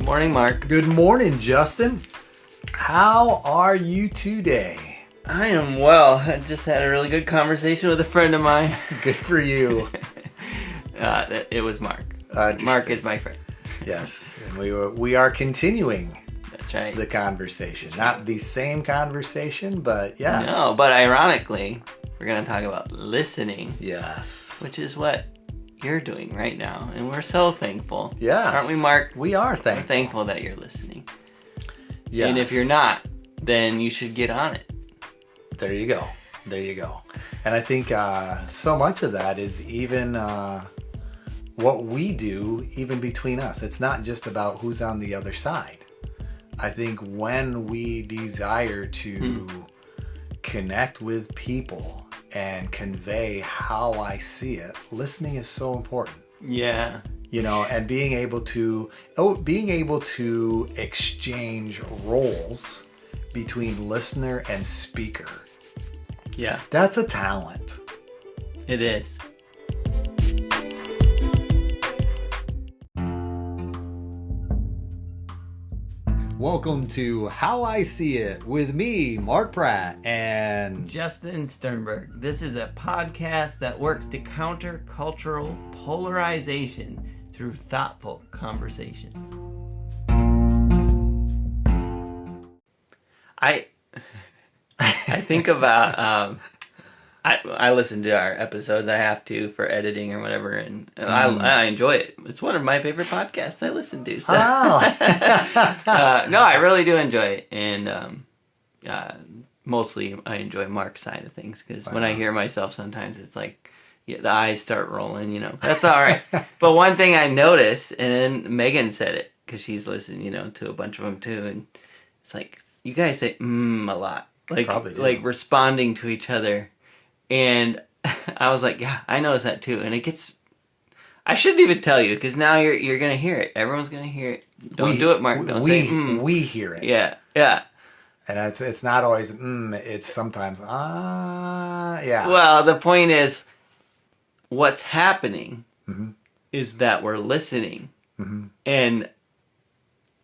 morning, Mark. Good morning, Justin. How are you today? I am well. I just had a really good conversation with a friend of mine. Good for you. It was Mark. Mark is my friend. Yes, and we are continuing That's right. the conversation. Not the same conversation, but yes. No, but ironically, we're going to talk about listening. Yes. Which is what you're doing right now, and we're so thankful. Yes. Aren't we, Mark? We are thankful. We're thankful that you're listening. Yes. And if you're not, then you should get on it. There you go. There you go. And I think so much of that is even what we do, even between us. It's not just about who's on the other side. I think when we desire to connect with people and convey how I see it, listening is so important. Yeah. You know, and being able to exchange roles between listener and speaker. Yeah. That's a talent. It is. Welcome to How I See It with me, Mark Pratt, and Justin Sternberg. This is a podcast that works to counter cultural polarization through thoughtful conversations. I think about I listen to our episodes. I have to for editing or whatever, and I enjoy it. It's one of my favorite podcasts I listen to. So. oh. No, I really do enjoy it, and mostly I enjoy Mark's side of things because when I hear myself, sometimes it's like the eyes start rolling. You know, that's all right. But one thing I noticed, and then Megan said it because she's listened, to a bunch of them too, and it's like you guys say a lot, like responding to each other. And I was like, yeah, I noticed that too. And it gets, I shouldn't even tell you because now you're going to hear it. Everyone's going to hear it. Don't do it, Mark. Don't say, We hear it. Yeah, yeah. And it's not always, it's sometimes, yeah. Well, the point is, what's happening is that we're listening. Mm-hmm. And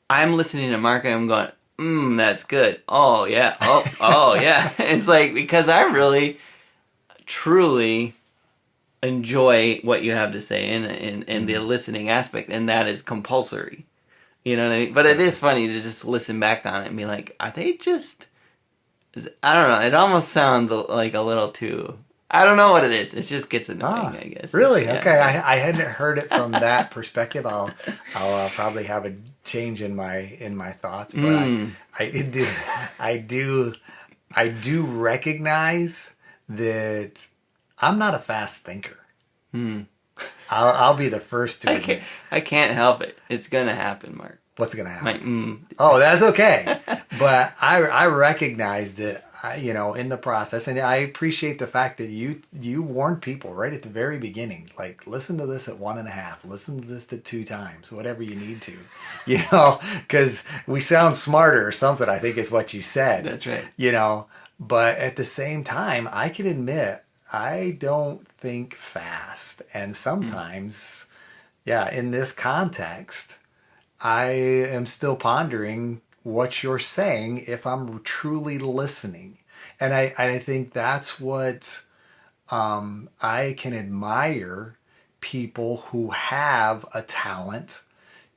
I'm listening to Mark and I'm going, that's good. Oh, yeah. Oh, yeah. It's like, because I really truly enjoy what you have to say and the listening aspect, and that is compulsory. You know what I mean? But it is funny to just listen back on it and be like, are they just... I don't know. It almost sounds like a little too... I don't know what it is. It just gets annoying, I guess. Really? Yeah. Okay. I hadn't heard it from that perspective. I'll probably have a change in my thoughts, but I do recognize that I'm not a fast thinker. I'll be the first to admit. I can't help it. It's gonna happen, Mark. What's gonna happen? Oh, that's okay. But I recognize that in the process, and I appreciate the fact that you warned people right at the very beginning, like listen to this at 1.5, listen to this at 2 times, whatever you need to, because we sound smarter or something. I think is what you said. That's right. But at the same time, I can admit I don't think fast, and sometimes, in this context, I am still pondering what you're saying if I'm truly listening. And I think that's what I can admire people who have a talent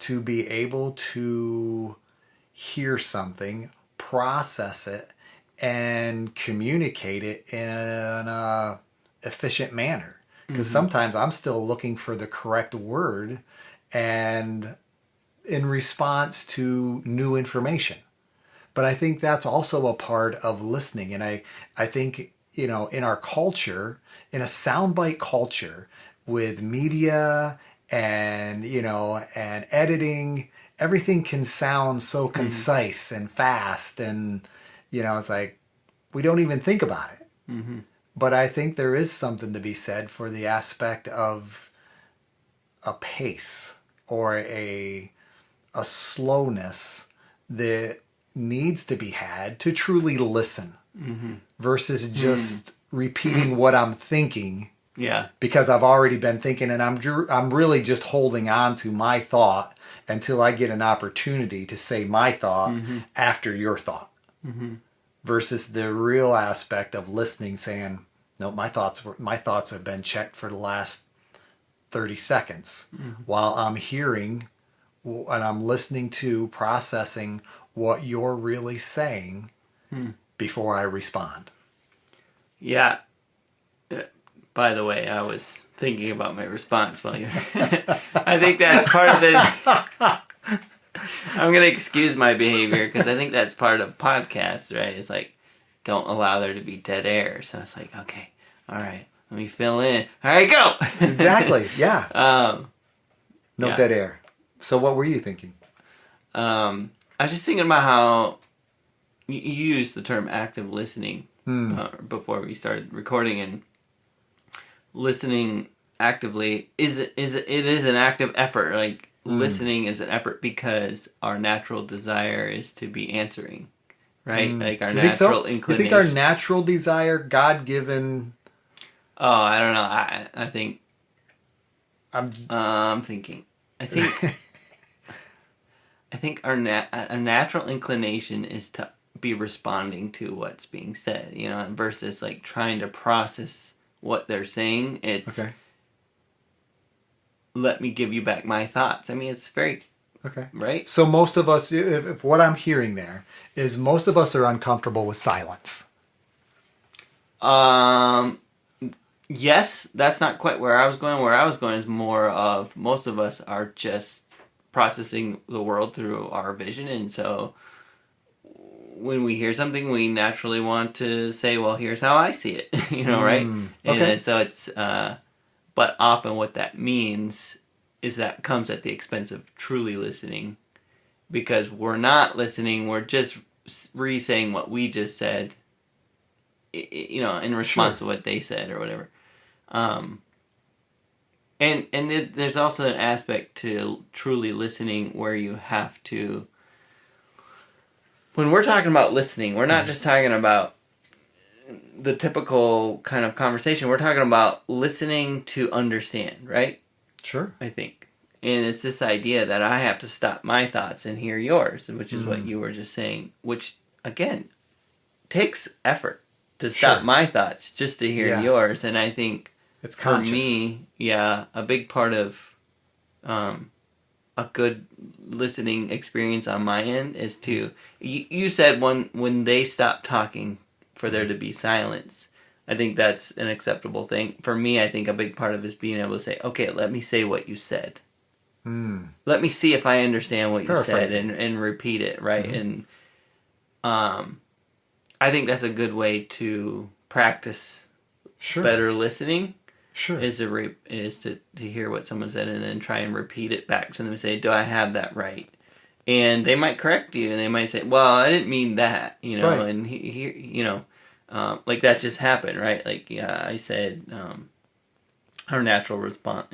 to be able to hear something, process it, and communicate it in an efficient manner. Because sometimes I'm still looking for the correct word and in response to new information. But I think that's also a part of listening. And I think, in our culture, in a soundbite culture with media and, and editing, everything can sound so concise and fast. And, it's like, we don't even think about it. Mm-hmm. But I think there is something to be said for the aspect of a pace or a slowness that needs to be had to truly listen versus just repeating what I'm thinking Yeah. Because I've already been thinking, and I'm really just holding on to my thought until I get an opportunity to say my thought after your thought. Versus the real aspect of listening, saying, no, my thoughts have been checked for the last 30 seconds while I'm hearing and I'm listening to, processing what you're really saying before I respond. Yeah. By the way, I was thinking about my response while you. I think that's part of the. I'm gonna excuse my behavior because I think that's part of podcasts, right? It's like, don't allow there to be dead air. So it's like, okay, all right, let me fill in. All right, go. Exactly. Yeah. No yeah. dead air. So what were you thinking? I was just thinking about how you used the term active listening before we started recording, and listening actively it is an active effort. Like listening is an effort because our natural desire is to be answering, right? Like our natural inclination. You think our natural desire, God-given? Oh, I don't know. I think I'm thinking. I think our natural inclination is to be responding to what's being said, versus like trying to process what they're saying. It's okay. Let me give you back my thoughts. I mean, it's very okay, right. So most of us, if what I'm hearing there is, most of us are uncomfortable with silence. Yes, that's not quite where I was going. Where I was going is more of most of us are just processing the world through our vision, and so when we hear something, we naturally want to say, well, here's how I see it, right? Okay. And so it's, but often what that means is that comes at the expense of truly listening, because we're not listening, we're just re-saying what we just said, in response to what they said or whatever. And there's also an aspect to truly listening where you have to. When we're talking about listening, we're not just talking about the typical kind of conversation. We're talking about listening to understand, right? Sure. I think. And it's this idea that I have to stop my thoughts and hear yours, which is what you were just saying, which, again, takes effort to stop my thoughts just to hear yours. And I think it's conscious. For me, a big part of a good listening experience on my end is to, you said when they stop talking for there to be silence. I think that's an acceptable thing. For me, I think a big part of it is being able to say, okay, let me say what you said. Let me see if I understand what you said and repeat it, right? And I think that's a good way to practice better listening. Sure. Is to hear what someone said and then try and repeat it back to them and say, do I have that right? And they might correct you and they might say, well, I didn't mean that, right. And like that just happened, right? Like, I said, our natural response,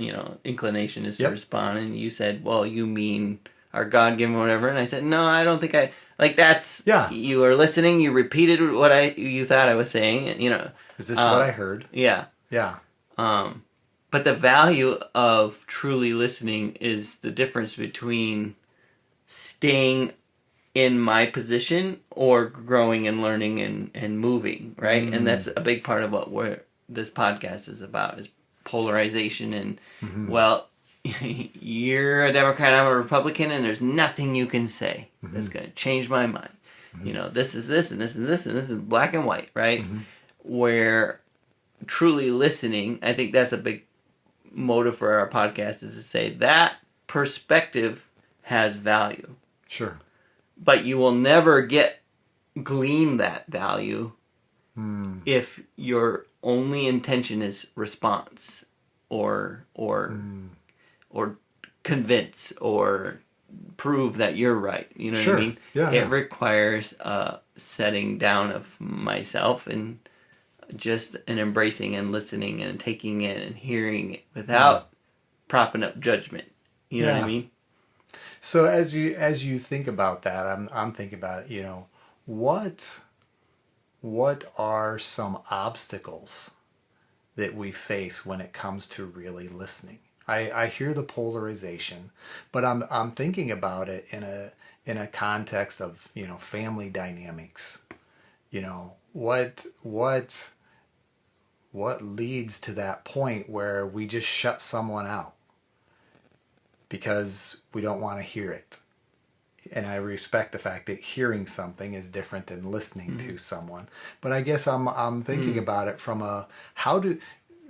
inclination is to respond, and you said, well, you mean our God-given whatever, and I said, no, I don't think like that's, you were listening, you repeated what you thought I was saying, Is this what I heard? Yeah. Yeah. But the value of truly listening is the difference between staying in my position or growing and learning and moving, right? And that's a big part of what this podcast is about, is polarization. And, well, you're a Democrat, I'm a Republican, and there's nothing you can say that's going to change my mind. This is this, and this is this, and this is black and white, right? Where truly listening, I think that's a big motive for our podcast, is to say that perspective has value. Sure. But you will never glean that value if your only intention is response or convince or prove that you're right. You know what I mean? Yeah. It requires a setting down of myself and just an embracing and listening and taking in and hearing it without propping up judgment. You know what I mean? So as you think about that, I'm thinking about it, what are some obstacles that we face when it comes to really listening. I hear the polarization, but I'm thinking about it in a context of, you know, family dynamics. You know, what leads to that point where we just shut someone out because we don't want to hear it. And I respect the fact that hearing something is different than listening to someone. But I guess I'm thinking about it from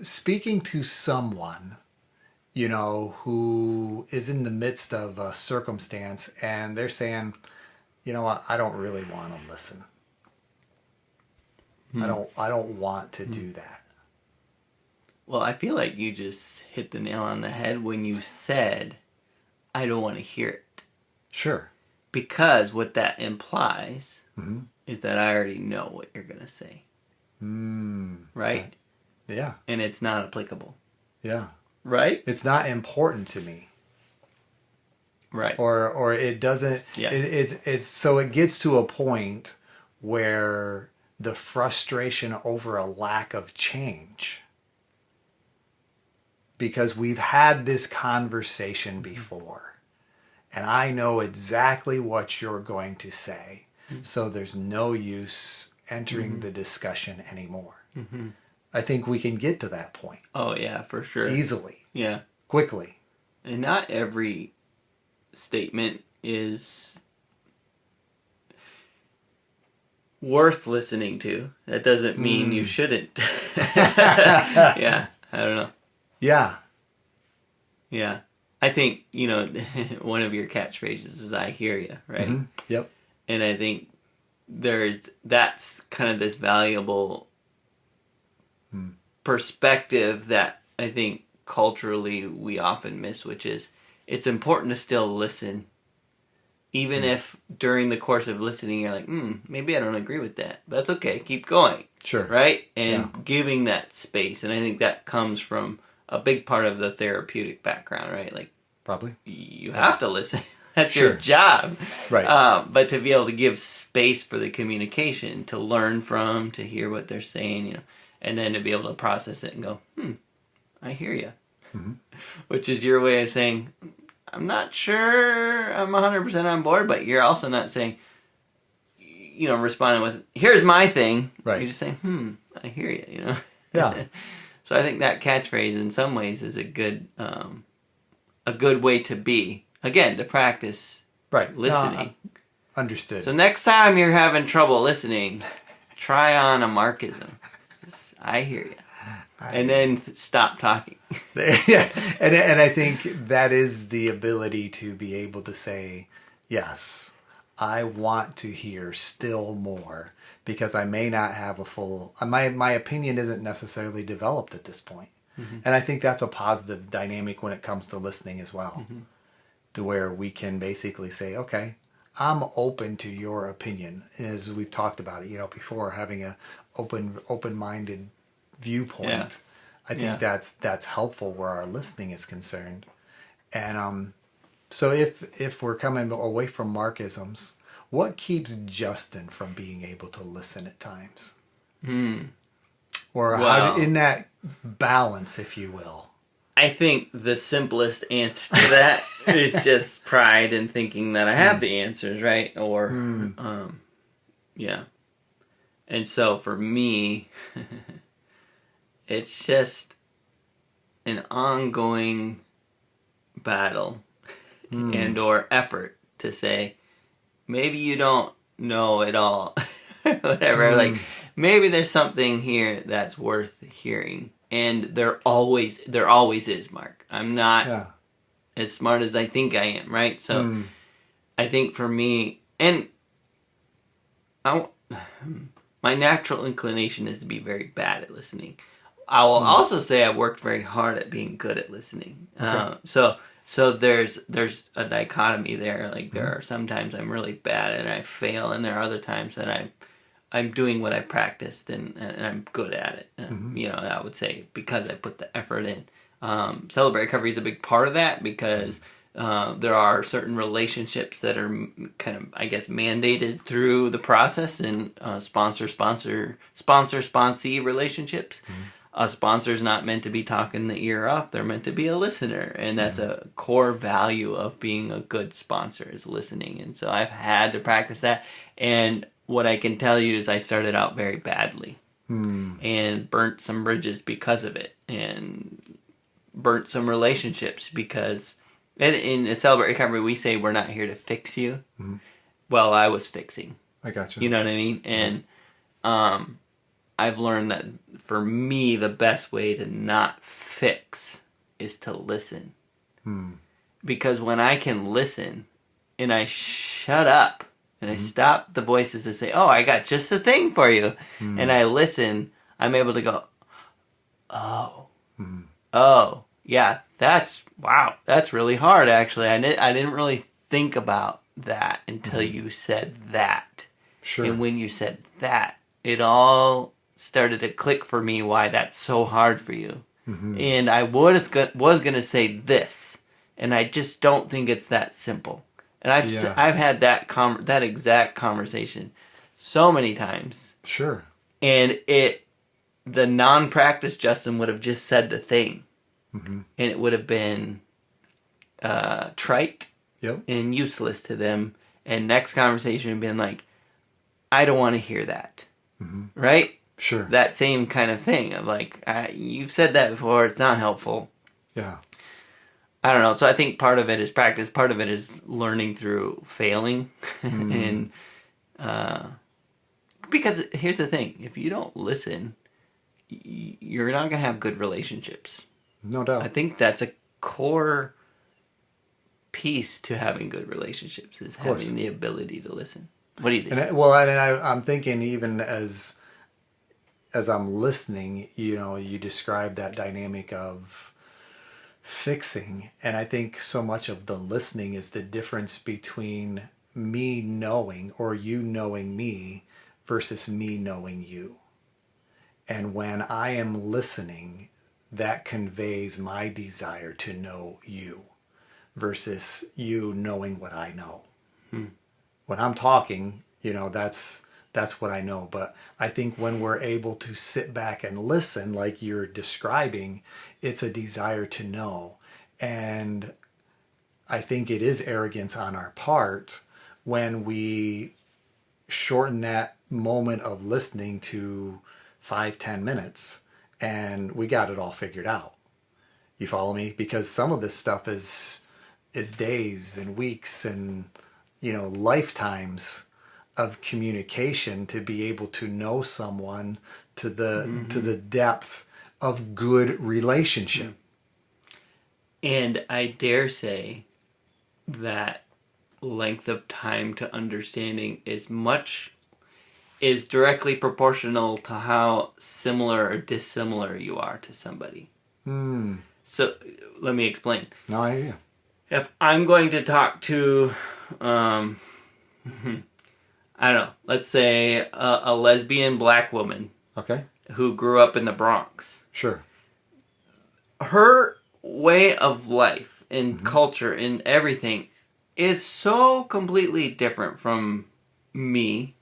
speaking to someone, you know, who is in the midst of a circumstance and they're saying, you know what, I don't really want to listen. I don't want to do that. Well, I feel like you just hit the nail on the head when you said, I don't want to hear it. Sure. Because what that implies is that I already know what you're going to say. Right? Yeah. And it's not applicable. Yeah. Right? It's not important to me. Right. Or it doesn't. Yeah. It's so it gets to a point where the frustration over a lack of change, because we've had this conversation before and I know exactly what you're going to say, so there's no use entering the discussion anymore. I think we can get to that point. Oh yeah, for sure. Easily. Yeah. Quickly. And not every statement is worth listening to. That doesn't mean you shouldn't. Yeah, I don't know. Yeah. Yeah. I think, you know, one of your catchphrases is I hear you, right? Yep. And I think that's kind of this valuable perspective that I think culturally we often miss, which is it's important to still listen. Even if during the course of listening you're like, maybe I don't agree with that. But that's okay. Keep going. Sure. Right? And giving that space. And I think that comes from a big part of the therapeutic background, right? Like, probably you have to listen. That's Sure. your job. Right. But to be able to give space for the communication, to learn from, to hear what they're saying, you know, and then to be able to process it and go, I hear you. Which is your way of saying, I'm not sure I'm 100% on board, but you're also not saying, you know, responding with, here's my thing. Right. You're just saying, I hear you, you know. Yeah. So I think that catchphrase in some ways is a good way to be. Again, to practice listening. Understood. So next time you're having trouble listening, try on a Markism. Just, I hear you. And then stop talking. Yeah, and I think that is the ability to be able to say, yes, I want to hear still more, because I may not have a full, my opinion isn't necessarily developed at this point. And I think that's a positive dynamic when it comes to listening as well, to where we can basically say, okay, I'm open to your opinion. As we've talked about it, you know, before, having a open-minded viewpoint. Yeah. I think that's helpful where our listening is concerned. And so if we're coming away from Markisms, what keeps Justin from being able to listen at times? Or how, in that balance, if you will? I think the simplest answer to that is just pride in thinking that I have the answers, right? Or, yeah. And so for me, it's just an ongoing battle and or effort to say, maybe you don't know it all. Whatever. Like, maybe there's something here that's worth hearing. And there always is, Mark. I'm not as smart as I think I am, right? So I think for me, and my natural inclination is to be very bad at listening. I will also say I've worked very hard at being good at listening. Okay. So there's a dichotomy there. Like, there are sometimes I'm really bad and I fail, and there are other times that I'm doing what I practiced and I'm good at it. You know, I would say because I put the effort in. Celebrate Recovery is a big part of that, because there are certain relationships that are kind of, I guess, mandated through the process, and sponsor-sponsee relationships. a sponsor's not meant to be talking the ear off. They're meant to be a listener. And that's a core value of being a good sponsor, is listening. And so I've had to practice that. And what I can tell you is I started out very badly and burnt some bridges because of it, and burnt some relationships because in Celebrate Recovery, we say we're not here to fix you. Well, I was fixing. I got you. You know what I mean? And I've learned that for me, the best way to not fix is to listen. Because when I can listen and I shut up and I stop the voices to say, oh, I got just the thing for you, and I listen, I'm able to go, oh, yeah, that's really hard, actually. I didn't really think about that until you said that. Sure. And when you said that, it all started to click for me why that's so hard for you. And I was going to say this, and I just don't think it's that simple. And I've had that exact conversation so many times. Sure. And the non-practice Justin would have just said the thing. And it would have been trite and useless to them. And next conversation would have been like, I don't want to hear that. Right? Sure. That same kind of thing of like, you've said that before, it's not helpful. Yeah. I don't know. So I think part of it is practice. Part of it is learning through failing. And because here's the thing. If you don't listen, you're not going to have good relationships. No doubt. I think that's a core piece to having good relationships, is having the ability to listen. What do you think? I'm thinking, even as I'm listening, you describe that dynamic of fixing, and I think so much of the listening is the difference between me knowing, or you knowing me, versus me knowing you. And when I am listening, that conveys my desire to know you versus you knowing what I know. When I'm talking, that's what I know. But I think when we're able to sit back and listen, like you're describing, it's a desire to know. And I think it is arrogance on our part when we shorten that moment of listening to 5-10 minutes and we got it all figured out. You follow me? Because some of this stuff is days and weeks and lifetimes of communication to be able to know someone to the depth of good relationship. And I dare say that length of time to understanding is directly proportional to how similar or dissimilar you are to somebody. So let me explain. No idea. If I'm going to talk to, I don't know, let's say a lesbian black woman, okay, who grew up in the Bronx. Sure. Her way of life and culture and everything is so completely different from me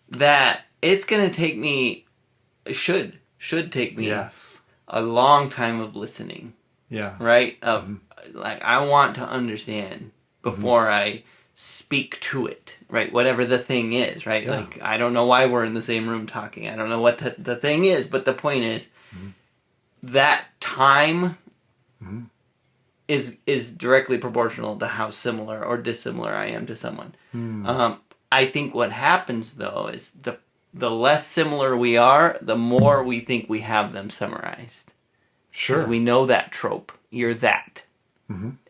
that it's going to take me, should take me a long time of listening. Yes. Right? Like, I want to understand before I speak to it, right? Whatever the thing is, right? Yeah. Like, I don't know why we're in the same room talking. I don't know what the thing is, but the point is that time is directly proportional to how similar or dissimilar I am to someone. I think what happens, though, is the less similar we are, the more we think we have them summarized. Sure. Because we know that trope. You're that.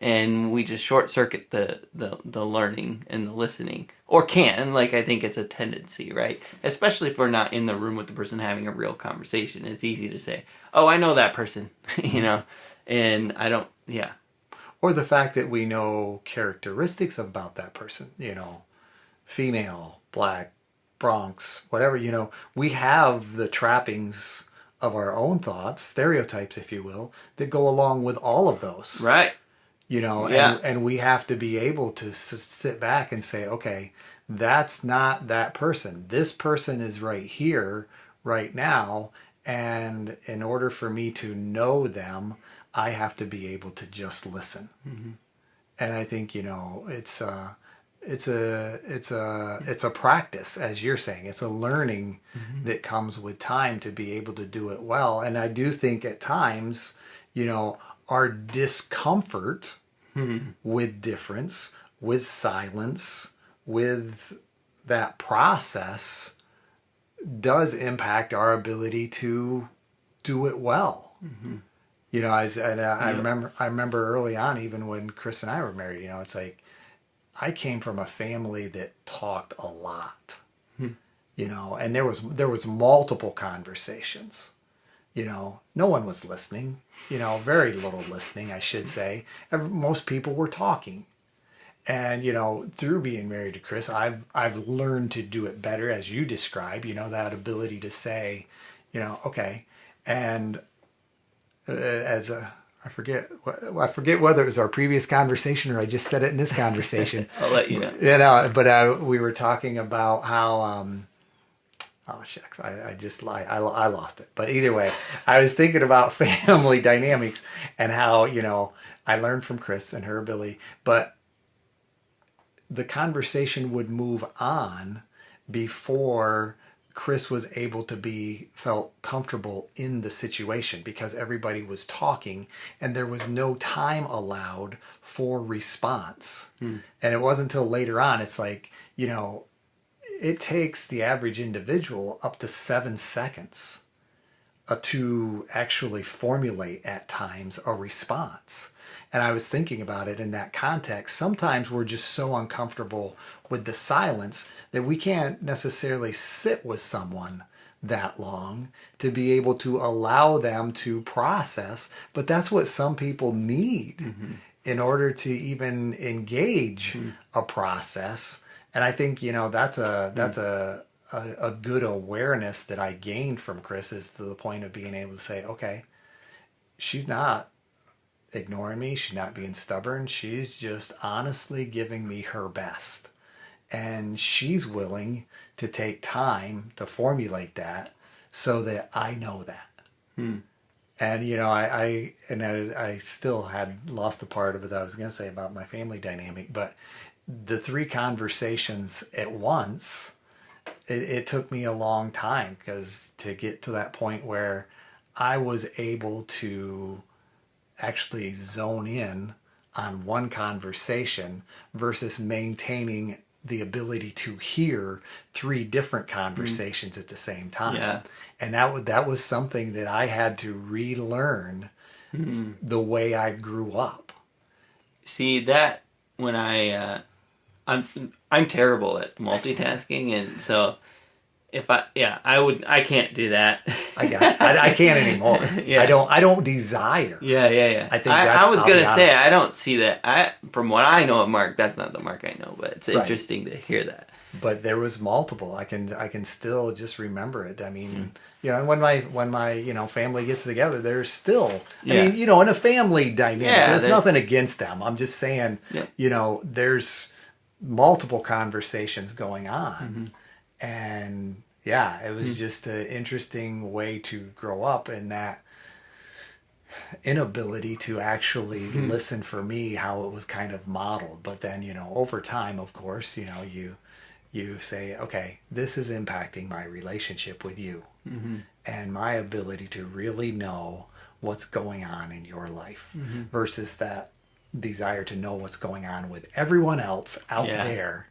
And we just short circuit the learning and the listening. Or can, like, I think it's a tendency, right? Especially if we're not in the room with the person having a real conversation. It's easy to say, oh, I know that person, and I don't, Or the fact that we know characteristics about that person, female, black, Bronx, whatever, we have the trappings of our own thoughts, stereotypes, if you will, that go along with all of those. Right. And we have to be able to sit back and say, okay, that's not that person. This person is right here, right now, And in order for me to know them, I have to be able to just listen. And I think, it's a practice, as you're saying. It's a learning that comes with time to be able to do it well. And I do think at times, our discomfort with difference, with silence, with that process does impact our ability to do it well. I remember early on, even when Chris and I were married, it's like I came from a family that talked a lot, and there was multiple conversations. No one was listening, very little listening, I should say. Most people were talking. And, through being married to Chris, I've learned to do it better, as you describe, that ability to say, okay. And I forget whether it was our previous conversation or I just said it in this conversation. I'll let you know. But we were talking about how, oh shucks, I lost it. But either way, I was thinking about family dynamics and how, I learned from Chris and her ability, but the conversation would move on before Chris was able to felt comfortable in the situation, because everybody was talking and there was no time allowed for response. And it wasn't until later on, it's like, it takes the average individual up to 7 seconds to actually formulate at times a response. And I was thinking about it in that context. Sometimes we're just so uncomfortable with the silence that we can't necessarily sit with someone that long to be able to allow them to process. But that's what some people need in order to even engage a process. And I think, that's a good awareness that I gained from Chris, is to the point of being able to say, okay, she's not ignoring me. She's not being stubborn. She's just honestly giving me her best. And she's willing to take time to formulate that so that I know that. And, I still had lost the part of it that I was going to say about my family dynamic, but the 3 conversations at once, it took me a long time to get to that point where I was able to actually zone in on one conversation versus maintaining the ability to hear 3 different conversations at the same time. Yeah. And that was something that I had to relearn the way I grew up. See, that when I'm terrible at multitasking, and so I can't do that. I can't anymore. Yeah. I don't desire. Yeah. I think I was gonna say, I don't see that. From what I know of Mark, that's not the Mark I know, but it's interesting to hear that. But there was multiple. I can still just remember it. I mean, when my family gets together, there's still. I mean, in a family dynamic, there's nothing against them. I'm just saying, there's multiple conversations going on, and it was just an interesting way to grow up in that inability to actually listen for me, how it was kind of modeled. But then, over time, of course, you say, okay, this is impacting my relationship with you and my ability to really know what's going on in your life versus that desire to know what's going on with everyone else out there.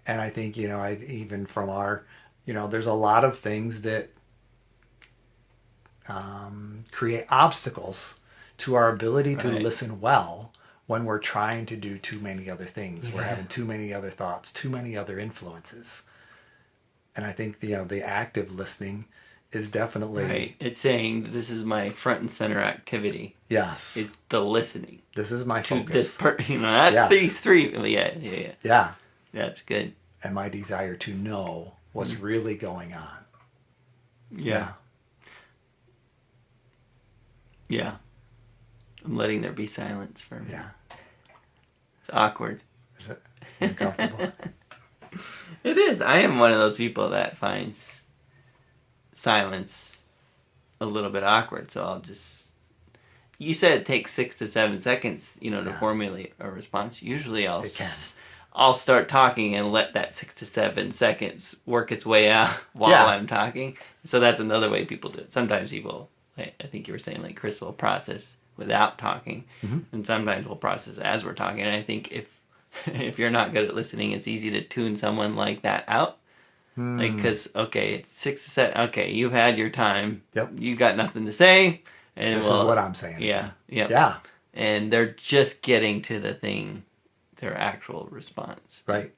And I think, even from our, there's a lot of things that create obstacles to our ability to listen well when we're trying to do too many other things. We're having too many other thoughts, too many other influences. And I think, the active listening is definitely... Right. It's saying this is my front and center activity. Yes. Is the listening. This is my focus. These 3. Yeah. That's good. And my desire to know what's really going on. Yeah. I'm letting there be silence for me. Yeah. It's awkward. Is it uncomfortable? It is. I am one of those people that finds silence a little bit awkward, so I'll just... You said it takes 6 to 7 seconds, to formulate a response. Usually I'll start talking and let that 6 to 7 seconds work its way out while I'm talking. So that's another way people do it. Sometimes people, I think you were saying, like Chris will process without talking, and sometimes we'll process as we're talking. And I think if you're not good at listening, it's easy to tune someone like that out. Like, because, okay, it's 6 to 7, okay, you've had your time. Yep. You got nothing to say. And this is what I'm saying. Yeah. And they're just getting to the thing, their actual response. Right.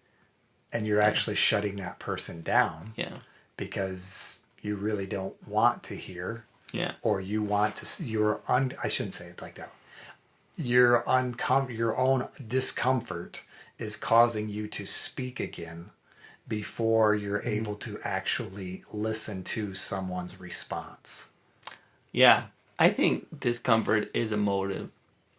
And you're actually shutting that person down. Yeah. Because you really don't want to hear. Yeah. Or you want to, I shouldn't say it like that. Your own discomfort is causing you to speak again before you're able to actually listen to someone's response. Yeah. I think discomfort is a motive.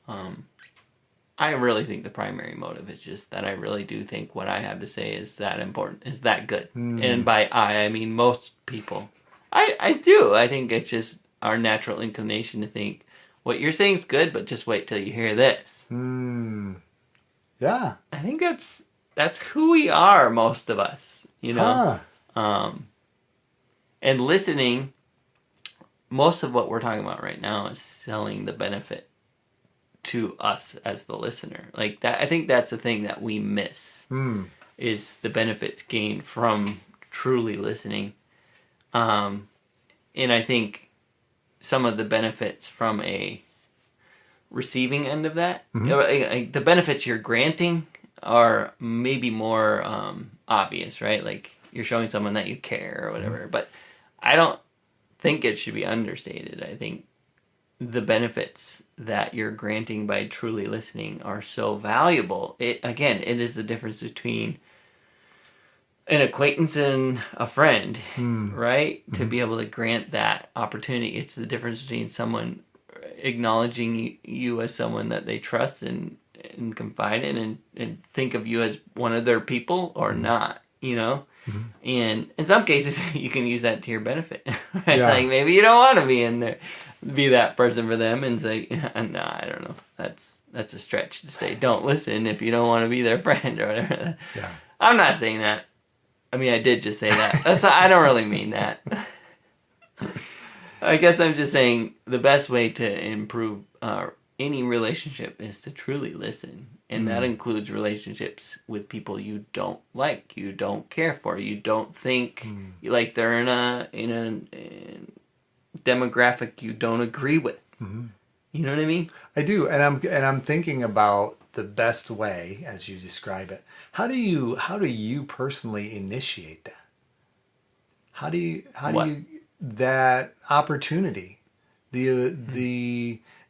I really think the primary motive is just that I really do think what I have to say is that important, is that good. And by I mean most people. I do. I think it's just our natural inclination to think, what you're saying is good, but just wait till you hear this. Yeah. I think that's who we are, most of us, And listening... Most of what we're talking about right now is selling the benefit to us as the listener. Like that, I think that's the thing that we miss is the benefits gained from truly listening. And I think some of the benefits from a receiving end of that, the benefits you're granting are maybe more obvious, right? Like you're showing someone that you care or whatever. But I don't think it should be understated. I think the benefits that you're granting by truly listening are so valuable. It is the difference between an acquaintance and a friend, right? To be able to grant that opportunity. It's the difference between someone acknowledging you as someone that they trust and confide in and think of you as one of their people or not, And in some cases, you can use that to your benefit. Right? Yeah. Like maybe you don't want to be in there, be that person for them, and say, "No, I don't know. That's a stretch to say don't listen if you don't want to be their friend or whatever." Yeah. I'm not saying that. I mean, I did just say that. I don't really mean that. I guess I'm just saying the best way to improve any relationship is to truly listen. And that includes relationships with people you don't like, you don't care for, you don't think like they're in a demographic you don't agree with. You know what I mean? I do, and I'm thinking about the best way as you describe it. How do you personally initiate that? How do you that opportunity?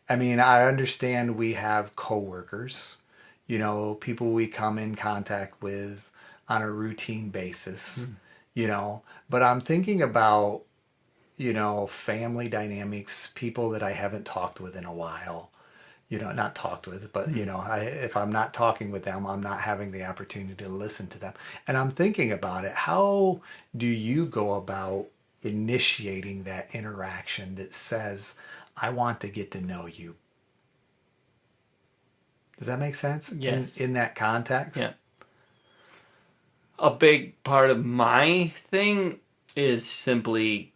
I mean, I understand we have coworkers, people we come in contact with on a routine basis, but I'm thinking about, family dynamics, people that I haven't talked with in a while, not talked with, but, if I'm not talking with them, I'm not having the opportunity to listen to them. And I'm thinking about it. How do you go about initiating that interaction that says, I want to get to know you? Does that make sense? Yes. In that context? Yeah. A big part of my thing is simply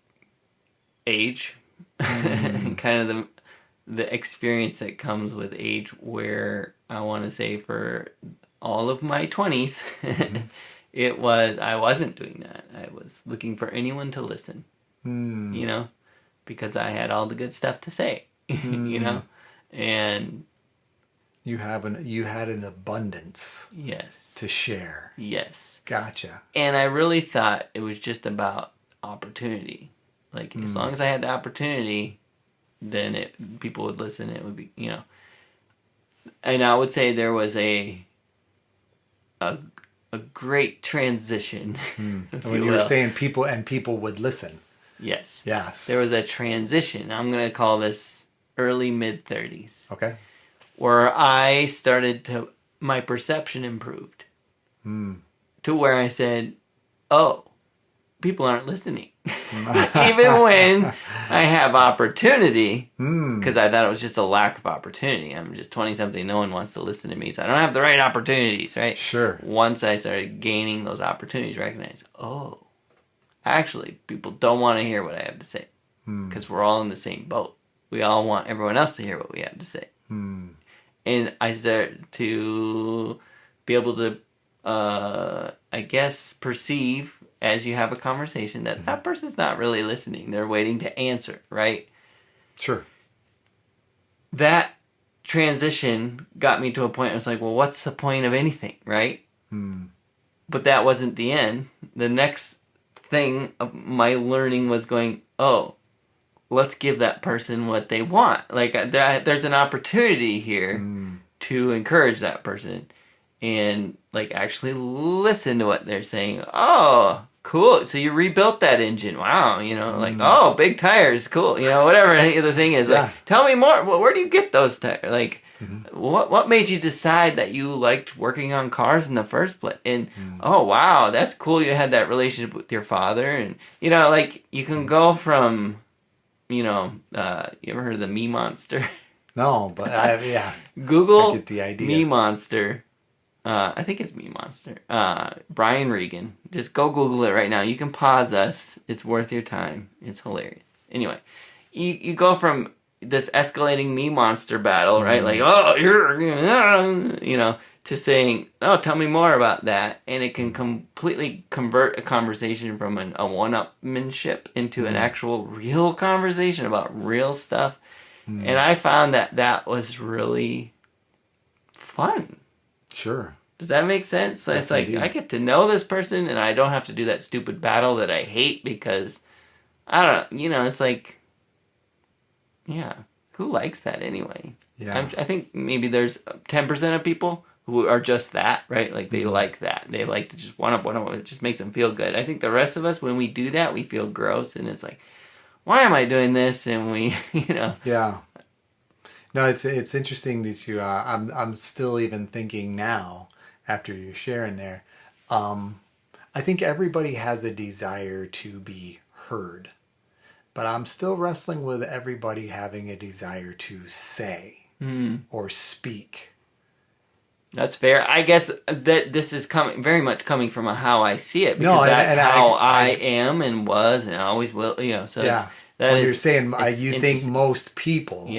age. Kind of the experience that comes with age, where I want to say for all of my 20s, I wasn't doing that. I was looking for anyone to listen, because I had all the good stuff to say, and you had an abundance, yes, to share. Yes. Gotcha. And I really thought it was just about opportunity. Like as long as I had the opportunity, then people would listen. It would be, and I would say there was a great transition. When you were saying people would listen. Yes. Yes. There was a transition. I'm going to call this early mid-30s. Okay. Where I started my perception improved. To where I said, oh, people aren't listening. Even when I have opportunity, because I thought it was just a lack of opportunity. I'm just 20-something. No one wants to listen to me, so I don't have the right opportunities, right? Sure. Once I started gaining those opportunities, recognize, oh, actually, people don't want to hear what I have to say, because we're all in the same boat. We all want everyone else to hear what we have to say. And I started to be able to, I guess, perceive as you have a conversation that that person's not really listening. They're waiting to answer, right? Sure. That transition got me to a point where I was like, well, what's the point of anything, right? But that wasn't the end. The next thing of my learning was going, oh, let's give that person what they want. Like, there's an opportunity here to encourage that person and, like, actually listen to what they're saying. Oh, cool. So you rebuilt that engine. Wow. You know, like, oh, big tires. Cool. You know, whatever the thing is. Like, tell me more. Where do you get those tires? Like, what made you decide that you liked working on cars in the first place? And, oh, wow, that's cool. You had that relationship with your father. And, you know, like, you can go from... You know, you ever heard of the Me Monster? No, but yeah. Google I get the idea. Me Monster. I think it's Me Monster. Brian Regan. Just go Google it right now. You can pause us. It's worth your time. It's hilarious. Anyway, you go from this escalating Me Monster battle, right? Like, oh, you're, you know, to saying, oh, tell me more about that. And it can completely convert a conversation from a one-upmanship into an actual real conversation about real stuff. And I found that was really fun. Sure. Does that make sense? Yes, It's like, indeed. I get to know this person and I don't have to do that stupid battle that I hate because, I don't know, you know, it's like, yeah, who likes that anyway? Yeah. I think maybe there's 10% of people who are just that, right? Like, they like that. They like to just one-up. It just makes them feel good. I think the rest of us, when we do that, we feel gross, and it's like, why am I doing this? And we, you know. Yeah. No, it's interesting that you. I'm still even thinking now, after you're sharing there. I think everybody has a desire to be heard, but I'm still wrestling with everybody having a desire to say or speak. That's fair. I guess that this is very much coming from how I see it, because No, that's how I am and was and always will. You know, so yeah. when you're saying you think most people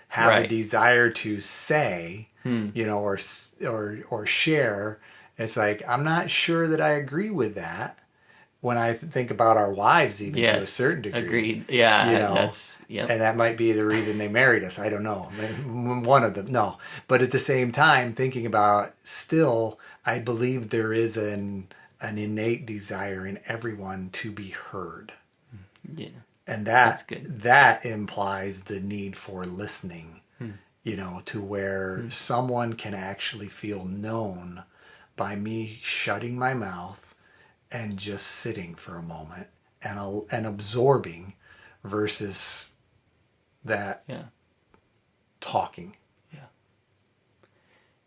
have a desire to say, you know, or share. It's like, I'm not sure that I agree with that. When I think about our wives, even to a certain degree. Agreed. Yeah, you know, and that might be the reason they married us. I don't know. One of them, no. But at the same time, thinking about still, I believe there is an innate desire in everyone to be heard. Yeah, and that's good. That implies the need for listening. You know, to where someone can actually feel known by me shutting my mouth and just sitting for a moment and absorbing versus that talking.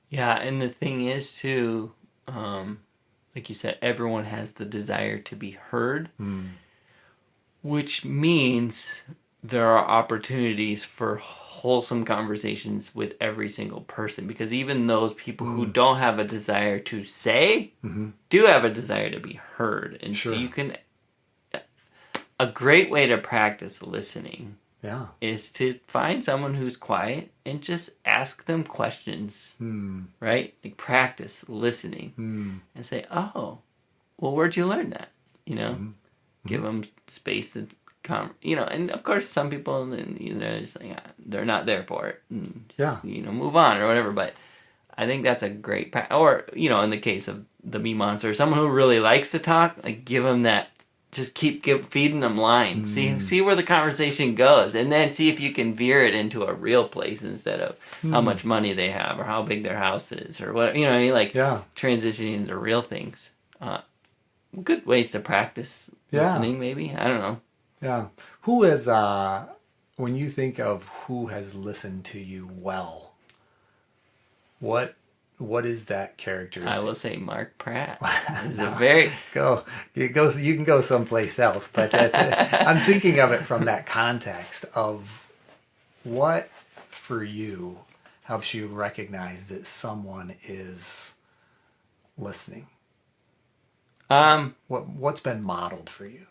Yeah, and the thing is too, like you said, everyone has the desire to be heard, which means there are opportunities for wholesome conversations with every single person, because even those people who don't have a desire to say do have a desire to be heard. And so you can, a great way to practice listening is to find someone who's quiet and just ask them questions, right? Like, practice listening and say, oh, well, where'd you learn that? You know, give them space to you know, and of course some people, you know, just like, they're not there for it, and just, you know, move on or whatever. But I think that's a great or, you know, in the case of the Me Monster, someone who really likes to talk, like, give them that, just keep feeding them lines, see where the conversation goes, and then see if you can veer it into a real place instead of how much money they have or how big their house is or what, you know what I mean? Like, transitioning into real things. Good ways to practice listening, maybe. I don't know. Yeah. Who has, when you think of who has listened to you well, what what is that I characteristic? will say Mark Pratt is a very You can go someplace else, but I'm thinking of it from that context of what for you helps you recognize that someone is listening. What's been modeled for you?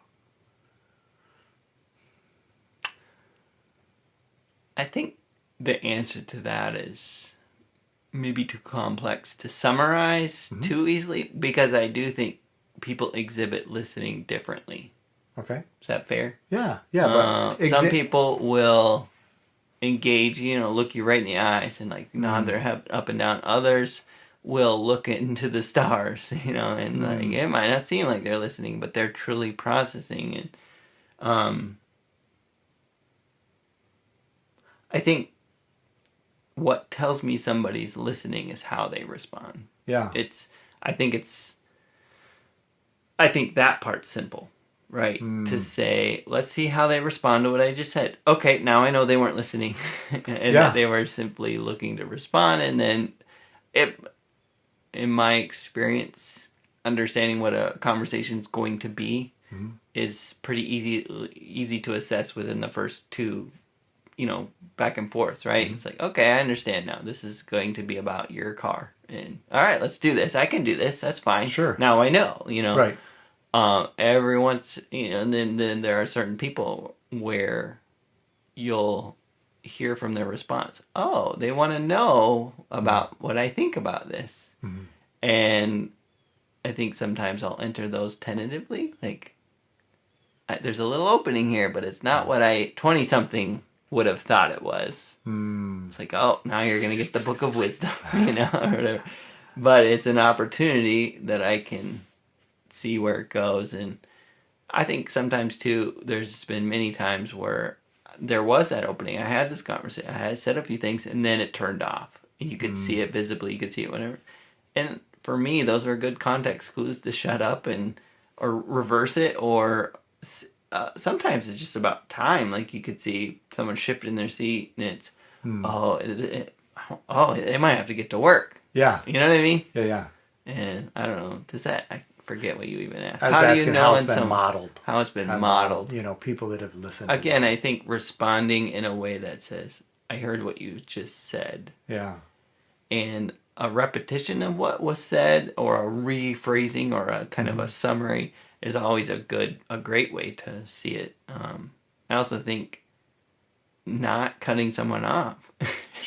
I think the answer to that is maybe too complex to summarize too easily, because I do think people exhibit listening differently. Okay. Is that fair? Yeah, but Some people will engage, look you right in the eyes and like nod their head up and down. Others will look into the stars, and like it might not seem like they're listening, but they're truly processing. And I think what tells me somebody's listening is how they respond. Yeah. I think that part's simple, right? To say, let's see how they respond to what I just said. Okay, now I know they weren't listening and that they were simply looking to respond. And then in my experience, understanding what a conversation's going to be is pretty easy to assess within the first two, back and forth, right? It's like, okay, I understand now. This is going to be about your car. And all right, let's do this. I can do this. That's fine. Sure. Now I know, Right. Every once, and then there are certain people where you'll hear from their response. Oh, they want to know about what I think about this. And I think sometimes I'll enter those tentatively. Like, there's a little opening here, but it's not what 20-something would have thought it was. It's like, oh, now you're going to get the book of wisdom, or whatever. But it's an opportunity that I can see where it goes. And I think sometimes, too, there's been many times where there was that opening. I had this conversation. I had said a few things, and then it turned off. And you could see it visibly. You could see it whatever. And for me, those were good context clues to shut up or reverse it, or sometimes it's just about time. Like you could see someone shift in their seat, and it's they might have to get to work. Yeah. You know what I mean? Yeah. And I don't know. I forget what you even asked. I was asking how it's been modeled. How it's been modeled. People that have listened. Again, I think responding in a way that says, "I heard what you just said." Yeah. And a repetition of what was said, or a rephrasing, or a kind of a summary, is always a great way to see it. I also think not cutting someone off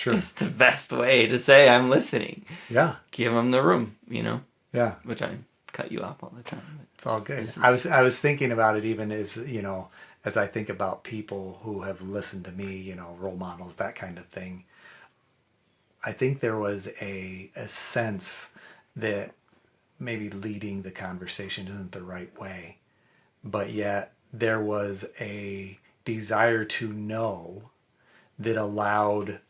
is the best way to say I'm listening. Yeah. Give them the room, Yeah. Which I cut you off all the time. It's all good. I was thinking about it even as, as I think about people who have listened to me, role models, that kind of thing. I think there was a sense that maybe leading the conversation isn't the right way, but yet there was a desire to know that allowed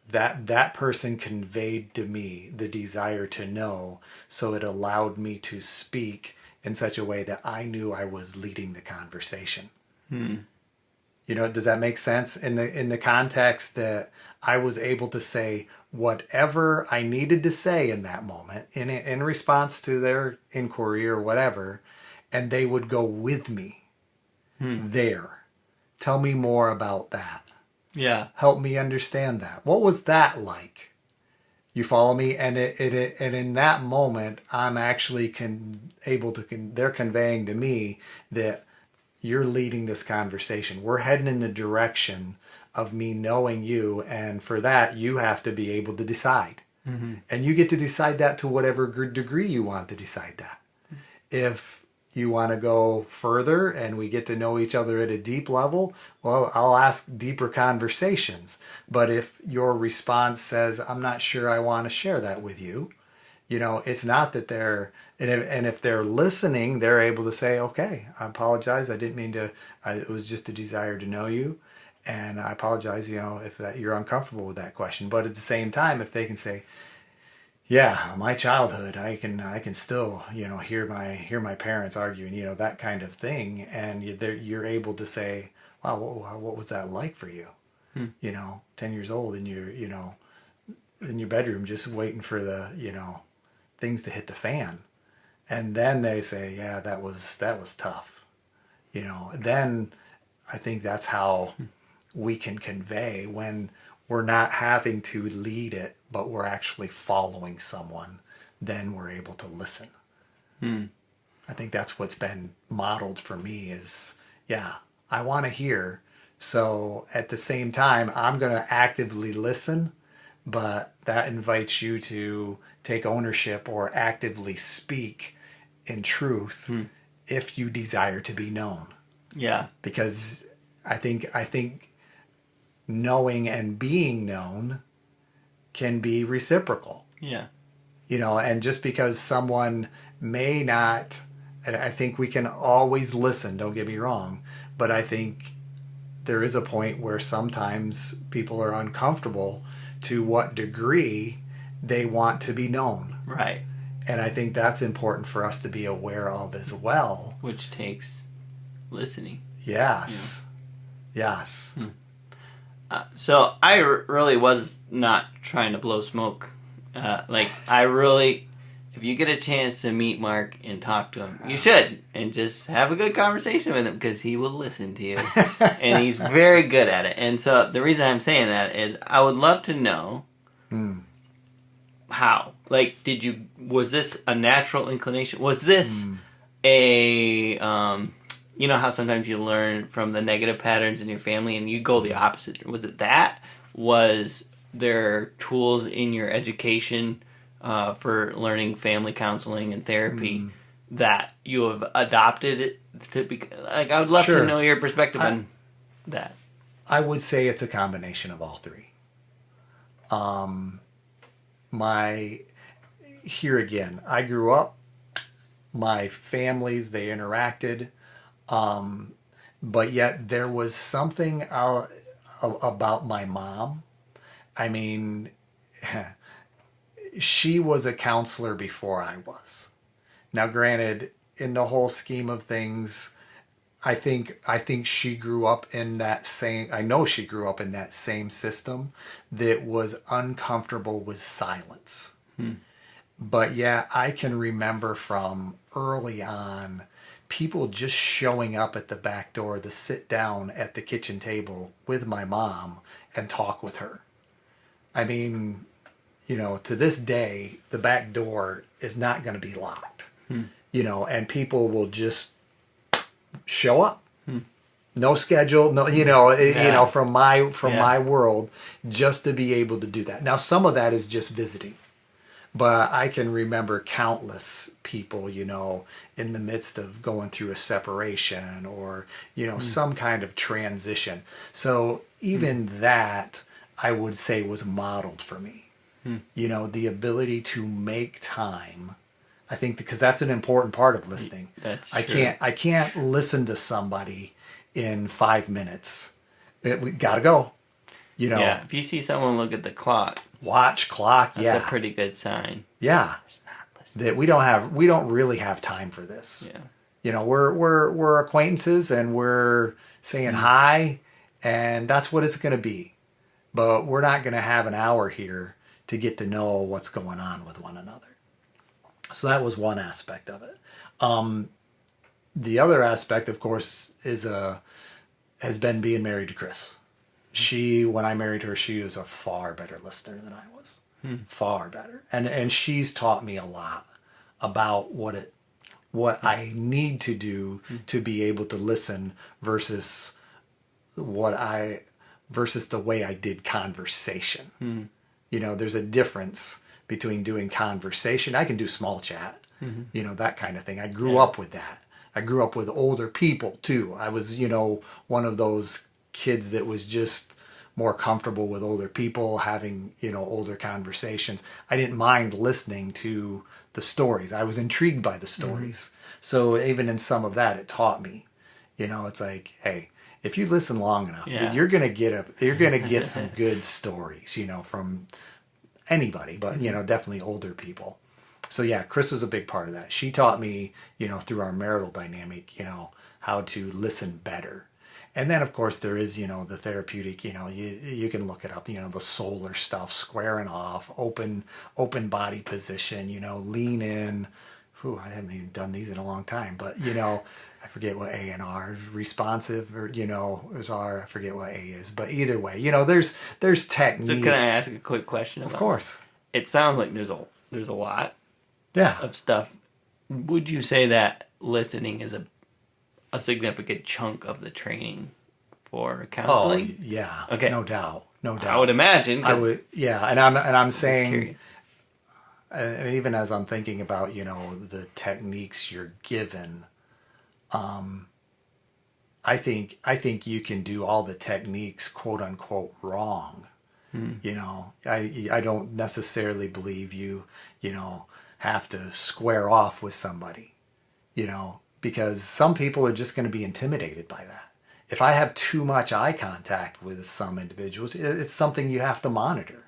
that person conveyed to me the desire to know, so it allowed me to speak in such a way that I knew I was leading the conversation. Does that make sense? In the context that I was able to say whatever I needed to say in that moment, in response to their inquiry or whatever, and they would go with me there. Tell me more about that. Yeah. Help me understand that. What was that like? You follow me? And and in that moment, I'm actually they're conveying to me that you're leading this conversation. We're heading in the direction of me knowing you, and for that, you have to be able to decide. And you get to decide that to whatever degree you want to decide that. If you want to go further and we get to know each other at a deep level, well, I'll ask deeper conversations. But if your response says, I'm not sure I want to share that with you, it's not that and if they're listening, they're able to say, okay, I apologize. I didn't mean to, it was just a desire to know you. And I apologize, if you're uncomfortable with that question. But at the same time, if they can say, yeah, my childhood, I can still, hear my parents arguing, that kind of thing. And you're able to say, wow, what was that like for you? 10 years old, and you're, in your bedroom just waiting for the, things to hit the fan. And then they say, yeah, that was tough. Then I think that's how we can convey when we're not having to lead it, but we're actually following someone, then we're able to listen. I think that's what's been modeled for me is, yeah, I want to hear. So at the same time, I'm going to actively listen, but that invites you to take ownership or actively speak in truth if you desire to be known. Yeah. Because I think knowing and being known can be reciprocal. Yeah. And just because someone may not, and I think we can always listen, don't get me wrong, but I think there is a point where sometimes people are uncomfortable to what degree they want to be known. Right. And I think that's important for us to be aware of as well. Which takes listening. Yes. Yeah. Yes. So I really was not trying to blow smoke. If you get a chance to meet Mark and talk to him, you should. And just have a good conversation with him because he will listen to you. And he's very good at it. And so the reason I'm saying that is I would love to know how. Like, was this a natural inclination? Was this you know how sometimes you learn from the negative patterns in your family and you go the opposite? Was it that? Was there tools in your education for learning family counseling and therapy that you have adopted it to be? Like, I would love to know your perspective on that. I would say it's a combination of all three. Here again, I grew up, my families, they interacted, but yet there was something about my mom. I mean, she was a counselor before I was. Now, granted, in the whole scheme of things, I think she grew up in that same, I know she grew up in that same system that was uncomfortable with silence. But yeah, I can remember from early on people just showing up at the back door to sit down at the kitchen table with my mom and talk with her. I mean, to this day, the back door is not going to be locked, and people will just show up. No schedule, no, from my world, just to be able to do that. Now, some of that is just visiting. But I can remember countless people, in the midst of going through a separation or, some kind of transition. So even that, I would say, was modeled for me. The ability to make time. I think because that's an important part of listening. That's true. I can't listen to somebody in 5 minutes. We gotta go. Yeah, if you see someone look at the clock, watch clock, that's a pretty good sign. Yeah. That we don't really have time for this. Yeah. We're acquaintances and we're saying hi, and that's what it's going to be. But we're not going to have an hour here to get to know what's going on with one another. So that was one aspect of it. The other aspect, of course, has been being married to Chris. When I married her, she was a far better listener than I was. Far better. And she's taught me a lot about what I need to do to be able to listen versus the way I did conversation. There's a difference between doing conversation. I can do small chat, that kind of thing. I grew up with that. I grew up with older people too. I was, one of those kids that was just more comfortable with older people, having, older conversations. I didn't mind listening to the stories. I was intrigued by the stories. So even in some of that, it taught me, it's like, hey, if you listen long enough, you're going to get some good stories, from anybody, but, definitely older people. So yeah, Chris was a big part of that. She taught me, through our marital dynamic, how to listen better. And then, of course, there is, the therapeutic, you can look it up, the solar stuff, squaring off, open body position, lean in. Whew, I haven't even done these in a long time, but, I forget what A and R is, responsive, or, is R, I forget what A is. But either way, there's techniques. So can I ask a quick question about Of course. It sounds like there's a lot Yeah. of stuff. Would you say that listening is a significant chunk of the training for counseling? Oh, yeah. Okay. No doubt. I would imagine. I would, yeah. And I'm saying, curious. even as I'm thinking about, the techniques you're given, I think you can do all the techniques, quote unquote, wrong. I don't necessarily believe you have to square off with somebody, because some people are just going to be intimidated by that. If I have too much eye contact with some individuals, it's something you have to monitor.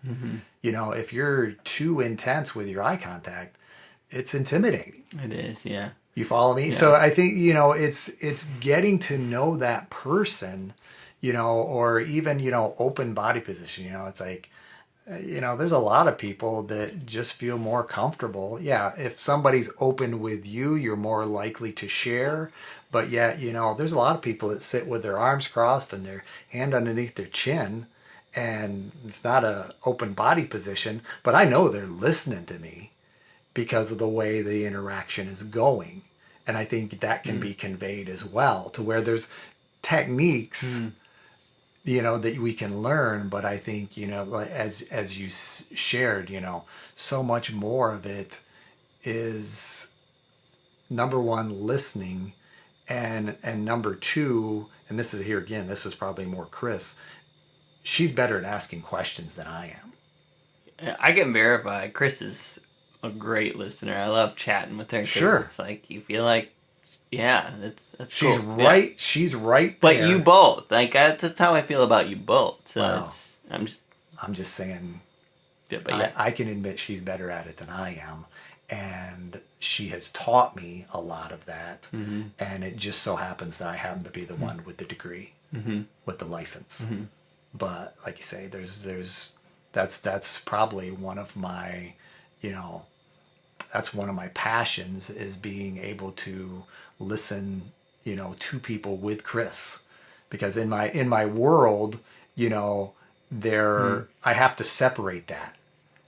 If you're too intense with your eye contact, it's intimidating. It is, yeah. You follow me? Yeah. So I think, it's getting to know that person, or even, open body position. It's like, there's a lot of people that just feel more comfortable. Yeah, if somebody's open with you, you're more likely to share. But yet, there's a lot of people that sit with their arms crossed and their hand underneath their chin, and it's not a open body position, but I know they're listening to me because of the way the interaction is going. And I think that can be conveyed as well, to where there's techniques that we can learn, but I think, as you shared, so much more of it is, number one, listening, and number two, and this is here again, this was probably more Chris, she's better at asking questions than I am. I can verify Chris is a great listener. I love chatting with her. Sure. It's like you feel like, yeah, that's she's cool. right. Yeah. She's right But there. you both, that's how I feel about you both. So Wow. I'm just saying, but yeah. I can admit she's better at it than I am, and she has taught me a lot of that. And it just so happens that I happen to be the one with the degree, with the license. But like you say, that's probably one of my, that's one of my passions, is being able to listen, to people with Chris, because in my world, I have to separate that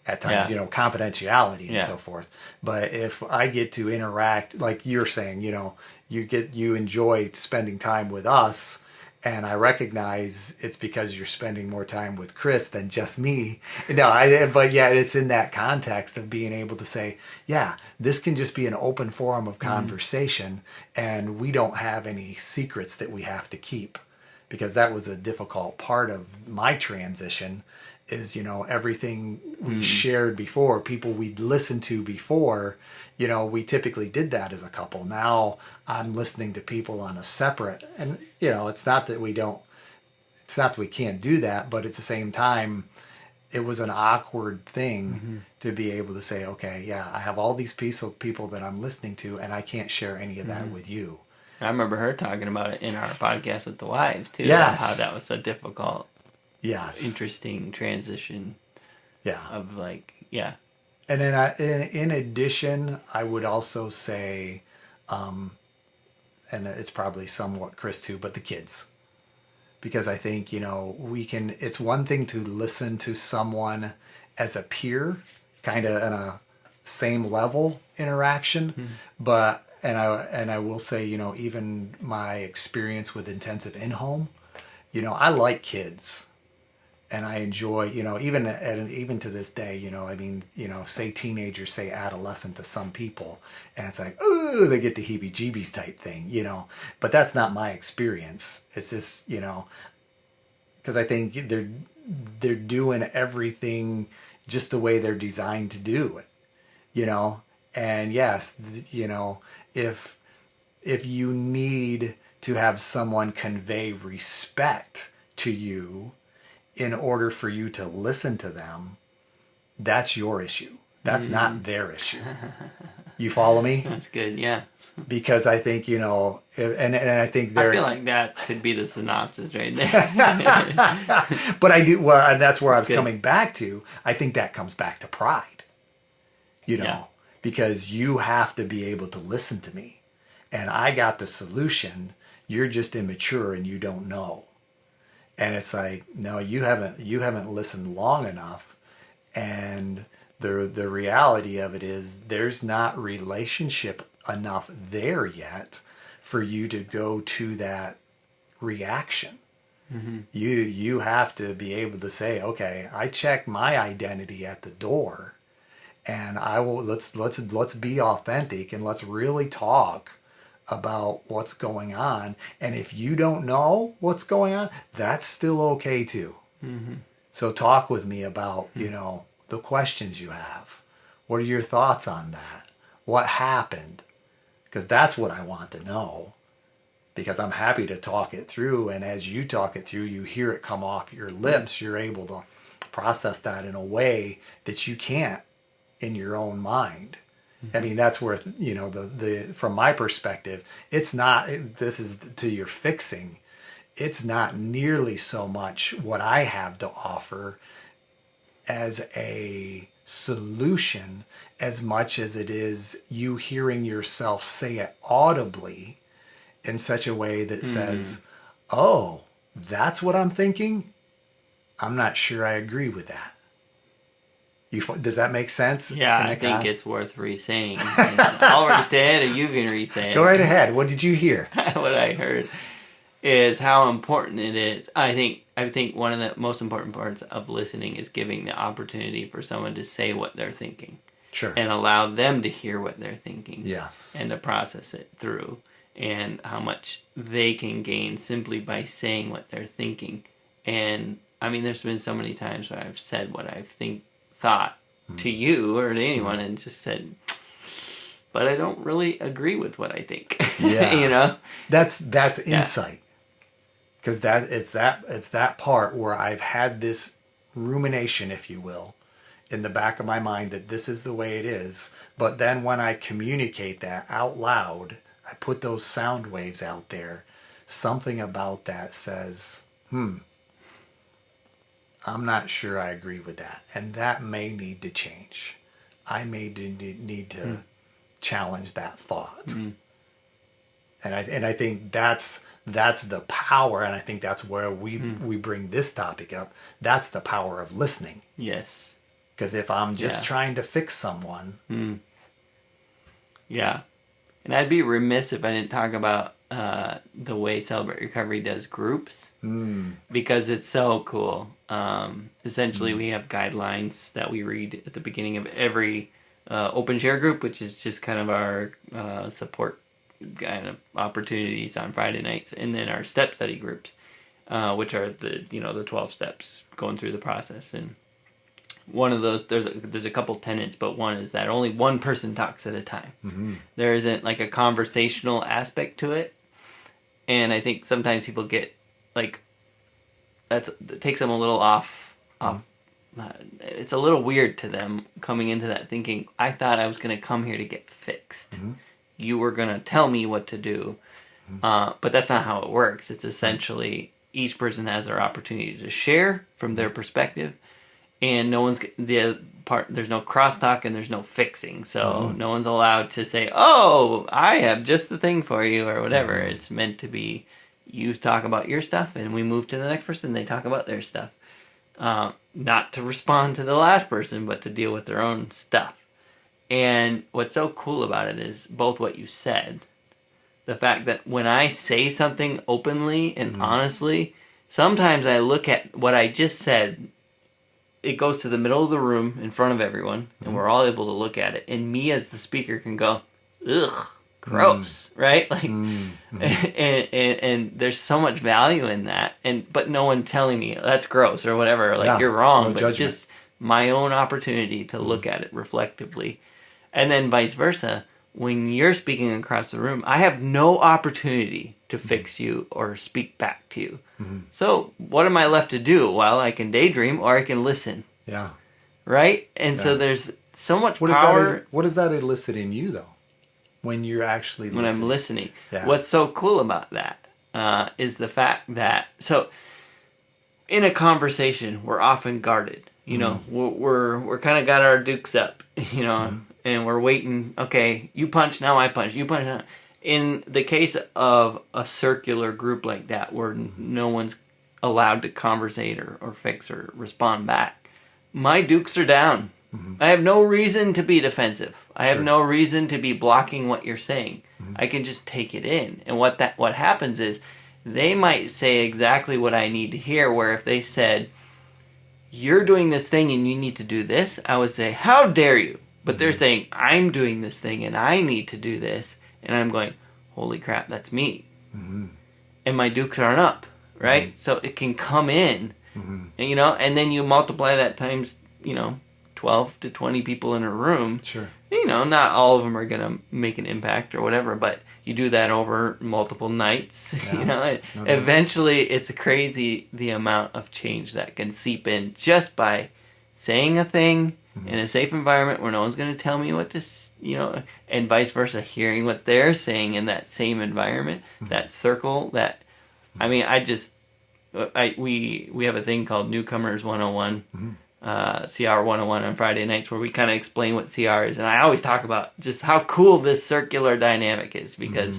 at times, confidentiality and so forth. But if I get to interact, like you're saying, you enjoy spending time with us, and I recognize it's because you're spending more time with Chris than just me. But yeah, it's in that context of being able to say, yeah, this can just be an open forum of conversation, and we don't have any secrets that we have to keep. Because that was a difficult part of my transition, is, everything we shared before, people we'd listened to before, we typically did that as a couple. Now I'm listening to people on a separate, and, it's not that we can't do that, but at the same time, it was an awkward thing to be able to say, okay, yeah, I have all these people that I'm listening to, and I can't share any of that with you. I remember her talking about it in our podcast with the wives too. Yes. How that was a difficult, interesting transition. Yeah. Of like, yeah. And then in addition, I would also say, and it's probably somewhat Chris too, but the kids. Because I think, it's one thing to listen to someone as a peer, kind of in a same level interaction, but and I will say, even my experience with intensive in-home, I like kids, and I enjoy, even to this day, say teenagers, say adolescent to some people, and it's like, ooh, they get the heebie-jeebies type thing, but that's not my experience. It's just, because I think they're doing everything just the way they're designed to do it, and yes, if you need to have someone convey respect to you in order for you to listen to them, that's your issue. That's not their issue. You follow me? That's good, yeah. because I think, and I think I feel like that could be the synopsis right there. but I do, well, and that's where I was good. coming back to. I think that comes back to pride, Yeah. because you have to be able to listen to me, and I got the solution. You're just immature and you don't know. And it's like, no, you haven't listened long enough. And the reality of it is there's not relationship enough there yet for you to go to that reaction. Mm-hmm. You have to be able to say, okay, I check my identity at the door, and I will let's be authentic and let's really talk about what's going on. And if you don't know what's going on, that's still okay too. Mm-hmm. So talk with me about, the questions you have. What are your thoughts on that? What happened? Because that's what I want to know. Because I'm happy to talk it through. And as you talk it through, you hear it come off your lips. You're able to process that in a way that you can't in your own mind. I mean, that's where, the from my perspective, it's not, this is to your fixing. It's not nearly so much what I have to offer as a solution as much as it is you hearing yourself say it audibly in such a way that says, oh, that's what I'm thinking? I'm not sure I agree with that. Does that make sense? Yeah, I think it's worth re-saying. I'll re-say it, or you can re-say it. Go right ahead. What did you hear? What I heard is how important it is. I think one of the most important parts of listening is giving the opportunity for someone to say what they're thinking. Sure. And allow them to hear what they're thinking. Yes. And to process it through. And how much they can gain simply by saying what they're thinking. And, I mean, there's been so many times where I've said what I thought to you or to anyone and just said, but I don't really agree with what I think. Yeah. That's insight. Because it's that part where I've had this rumination, if you will, in the back of my mind that this is the way it is. But then when I communicate that out loud, I put those sound waves out there, something about that says, I'm not sure I agree with that. And that may need to change. I may need to challenge that thought. And I think that's the power, and I think that's where we bring this topic up. That's the power of listening. Yes. Because if I'm just trying to fix someone. Yeah. And I'd be remiss if I didn't talk about the way Celebrate Recovery does groups. Because it's so cool. Essentially, we have guidelines that we read at the beginning of every open share group, which is just kind of our support kind of opportunities on Friday nights, and then our step study groups, which are the 12 steps going through the process. And one of those, there's a couple tenets, but one is that only one person talks at a time. There isn't like a conversational aspect to it, and I think sometimes people get like it takes them a little off. It's a little weird to them coming into that thinking, I thought I was going to come here to get fixed. You were going to tell me what to do. But that's not how it works. It's essentially each person has their opportunity to share from their perspective, and there's no crosstalk and there's no fixing. So no one's allowed to say, oh, I have just the thing for you or whatever. It's meant to be, you talk about your stuff and we move to the next person, they talk about their stuff. Not to respond to the last person, but to deal with their own stuff. And what's so cool about it is both what you said, the fact that when I say something openly and honestly, sometimes I look at what I just said, it goes to the middle of the room in front of everyone, and we're all able to look at it. And me as the speaker can go, ugh, gross, right? Like, and there's so much value in that. But no one telling me that's gross or whatever, like you're wrong, no but judgment. Just my own opportunity to look at it reflectively. And then vice versa, when you're speaking across the room, I have no opportunity to fix you or speak back to you. So what am I left to do? Well, I can daydream or I can listen. Yeah. Right? And so there's so much power. What does that elicit in you, though? when you're actually when listening. I'm listening. Yeah. What's so cool about that is the fact that, so in a conversation, we're often guarded. You know, we're kind of got our dukes up, you know, and we're waiting. Okay, you punch, now I punch. You punch. Now. In the case of a circular group like that, where no one's allowed to conversate or fix or respond back, my dukes are down. I have no reason to be defensive. I have no reason to be blocking what you're saying. I can just take it in. And what happens is they might say exactly what I need to hear, where if they said, you're doing this thing and you need to do this, I would say, how dare you? But they're saying, I'm doing this thing and I need to do this. And I'm going, holy crap, that's me. And my dukes aren't up, right? So it can come in, and, you know, and then you multiply that times, you know, 12 to 20 people in a room. Sure. You know, not all of them are going to make an impact or whatever, but you do that over multiple nights, you know, eventually it's crazy the amount of change that can seep in just by saying a thing in a safe environment where no one's going to tell me what to, you know, and vice versa, hearing what they're saying in that same environment, that circle, that, I mean, we have a thing called Newcomers 101, CR 101 on Friday nights, where we kind of explain what CR is. And I always talk about just how cool this circular dynamic is, because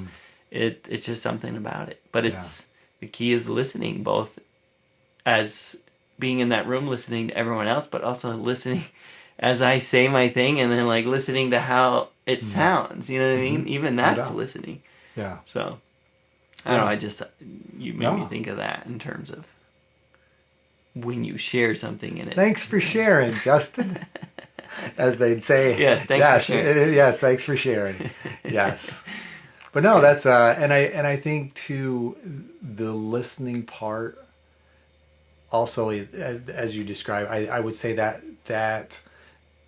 it's just something about it. But the key is listening, both as being in that room, listening to everyone else, but also listening as I say my thing, and then like listening to how it sounds. You know what I mean? Even that's listening. Yeah. So, I don't know, you made me think of that in terms of when you share something in it. Thanks for sharing, Justin. As they'd say. Yes, thanks for sharing. Yes, thanks for sharing. Yes. But no, that's and I think too, the listening part also, as you describe, I would say that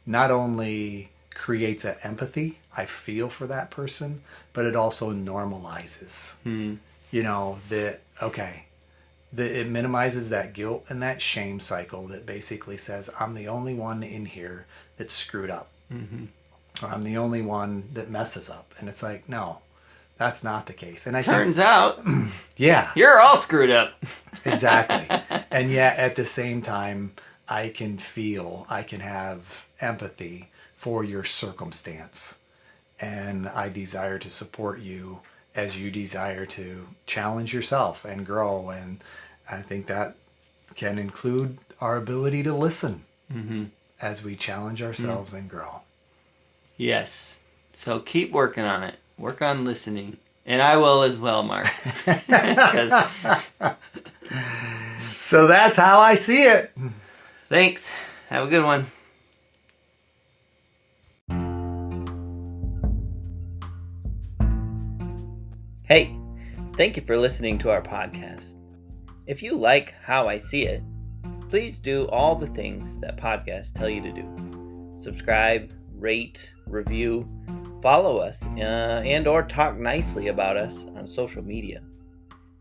not only creates an empathy, I feel for that person, but it also normalizes. You know, that it minimizes that guilt and that shame cycle that basically says, I'm the only one in here that's screwed up. Or I'm the only one that messes up. And it's like, no, that's not the case. And Turns out, yeah, you're all screwed up. Exactly. And yet at the same time, I can have empathy for your circumstance. And I desire to support you as you desire to challenge yourself and grow. And I think that can include our ability to listen as we challenge ourselves and grow. Yes. So keep working on it. Work on listening. And I will as well, Mark. So that's how I see it. Thanks. Have a good one. Hey, thank you for listening to our podcast. If you like how I see it, please do all the things that podcasts tell you to do. Subscribe, rate, review, follow us, and or talk nicely about us on social media.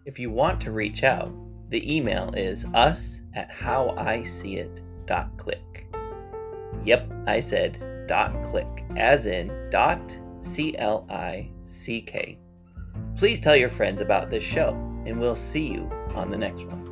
If you want to reach out, the email is us@howiseeit.click. Yep, I said .click, as in .click. Please tell your friends about this show, and we'll see you on the next one.